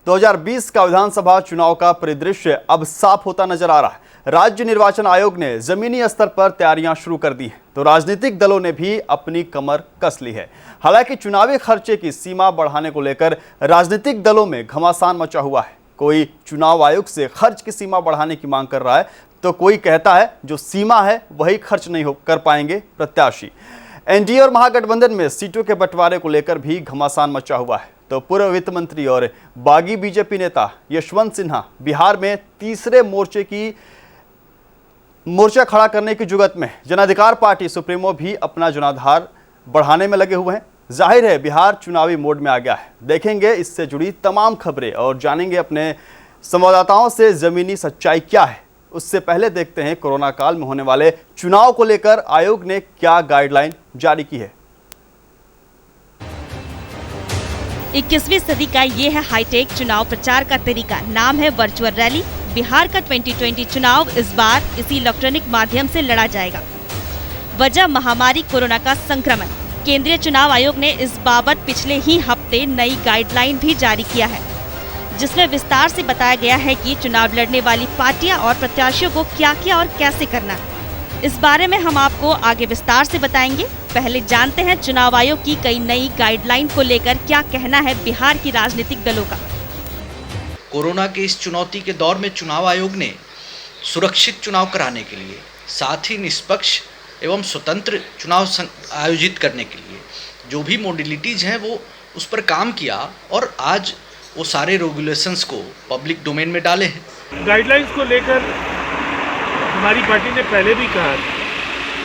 2020 का विधानसभा चुनाव का परिदृश्य अब साफ होता नजर आ रहा है। राज्य निर्वाचन आयोग ने जमीनी स्तर पर तैयारियां शुरू कर दी हैं, तो राजनीतिक दलों ने भी अपनी कमर कस ली है। हालांकि चुनावी खर्चे की सीमा बढ़ाने को लेकर राजनीतिक दलों में घमासान मचा हुआ है। कोई चुनाव आयोग से खर्च की सीमा बढ़ाने की मांग कर रहा है, तो कोई कहता है जो सीमा है वही खर्च नहीं कर पाएंगे प्रत्याशी। एनडीए और महागठबंधन में सीटों के बंटवारे को लेकर भी घमासान मचा हुआ है। तो पूर्व वित्त मंत्री और बागी बीजेपी नेता यशवंत सिन्हा बिहार में तीसरे मोर्चा खड़ा करने की जुगत में, जन अधिकार पार्टी सुप्रीमो भी अपना जनाधार बढ़ाने में लगे हुए हैं। जाहिर है बिहार चुनावी मोड में आ गया है। देखेंगे इससे जुड़ी तमाम खबरें और जानेंगे अपने संवाददाताओं से जमीनी सच्चाई क्या है। उससे पहले देखते हैं कोरोना काल में होने वाले चुनाव को लेकर आयोग ने क्या गाइडलाइन जारी की है। 21वीं सदी का ये है हाईटेक चुनाव प्रचार का तरीका। नाम है वर्चुअल रैली। बिहार का 2020 चुनाव इस बार इसी इलेक्ट्रॉनिक माध्यम से लड़ा जाएगा। वजह महामारी कोरोना का संक्रमण। केंद्रीय चुनाव आयोग ने इस बाबत पिछले ही हफ्ते नई गाइडलाइन भी जारी किया है, जिसमें विस्तार से बताया गया है कि चुनाव लड़ने वाली पार्टियां और प्रत्याशियों को क्या क्या और कैसे करना है। इस बारे में हम आपको आगे विस्तार से बताएंगे। पहले जानते हैं चुनाव आयोग की कई नई गाइडलाइन को लेकर क्या कहना है बिहार की राजनीतिक दलों का। कोरोना के इस चुनौती के दौर में चुनाव आयोग ने सुरक्षित चुनाव कराने के लिए, साथ ही निष्पक्ष एवं स्वतंत्र चुनाव आयोजित करने के लिए जो भी मॉडलिटीज हैं वो उस पर काम किया और आज वो सारे रेगुलेशंस को पब्लिक डोमेन में डाले हैं। गाइडलाइंस को लेकर हमारी पार्टी ने पहले भी कहा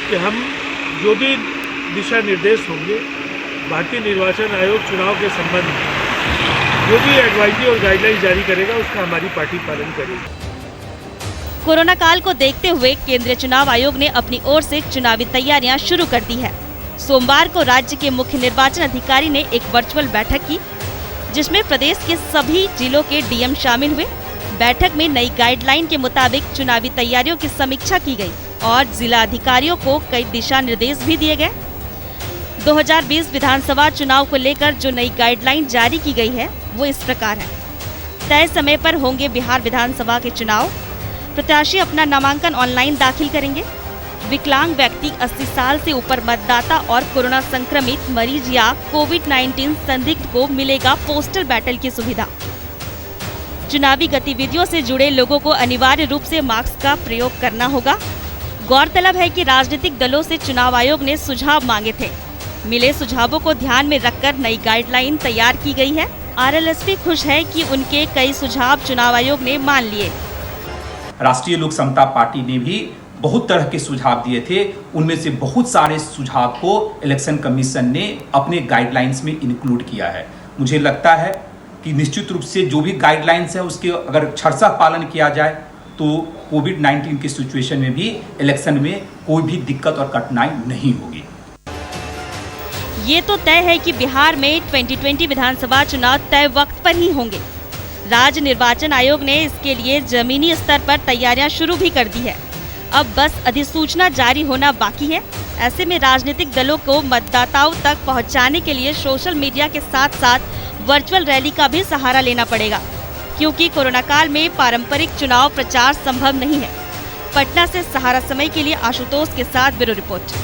कि हम जो भी दिशा निर्देश होंगे भारतीय निर्वाचन आयोग चुनाव के संबंध में जो भी एडवाइजरी और गाइडलाइन जारी करेगा उसका हमारी पार्टी पालन करेगी। कोरोना काल को देखते हुए केंद्रीय चुनाव आयोग ने अपनी ओर से चुनावी तैयारियां शुरू कर दी है। सोमवार को राज्य के मुख्य निर्वाचन अधिकारी ने एक वर्चुअल बैठक की, जिसमें प्रदेश के सभी जिलों के डीएम शामिल हुए। बैठक में नई गाइडलाइन के मुताबिक चुनावी तैयारियों की समीक्षा की गई और जिला अधिकारियों को कई दिशा निर्देश भी दिए गए। 2020 विधानसभा चुनाव को लेकर जो नई गाइडलाइन जारी की गई है वो इस प्रकार है। तय समय पर होंगे बिहार विधानसभा के चुनाव। प्रत्याशी अपना नामांकन ऑनलाइन दाखिल करेंगे। विकलांग व्यक्ति, 80 साल से ऊपर मतदाता और कोरोना संक्रमित मरीज या कोविड-19 संदिग्ध को मिलेगा पोस्टल बैटल की सुविधा। चुनावी गतिविधियों से जुड़े लोगों को अनिवार्य रूप से मास्क का प्रयोग करना होगा। गौरतलब है कि राजनीतिक दलों से चुनाव आयोग ने सुझाव मांगे थे। मिले सुझावों को ध्यान में रखकर नई गाइडलाइन तैयार की गई है। आरएलएसपी खुश है कि उनके कई सुझाव चुनाव आयोग ने मान लिए। राष्ट्रीय लोक समता पार्टी ने भी बहुत तरह के सुझाव दिए थे। उनमें से बहुत सारे सुझाव को इलेक्शन कमीशन ने अपने गाइडलाइंस में इंक्लूड किया है। मुझे लगता है कि निश्चित रूप से जो भी गाइडलाइंस है उसके अगर अक्षरशः पालन किया जाए तो कोविड-19 की सिचुएशन में भी इलेक्शन में कोई भी दिक्कत और कठिनाई नहीं होगी। ये तो तय है कि बिहार में 2020 विधानसभा चुनाव तय वक्त पर ही होंगे। राज्य निर्वाचन आयोग ने इसके लिए जमीनी स्तर पर तैयारियां शुरू भी कर दी है। अब बस अधिसूचना जारी होना बाकी है। ऐसे में राजनीतिक दलों को मतदाताओं तक पहुंचाने के लिए सोशल मीडिया के साथ साथ वर्चुअल रैली का भी सहारा लेना पड़ेगा, क्योंकि कोरोना काल में पारंपरिक चुनाव प्रचार संभव नहीं है। पटना से सहारा समय के लिए आशुतोष के साथ ब्यूरो रिपोर्ट।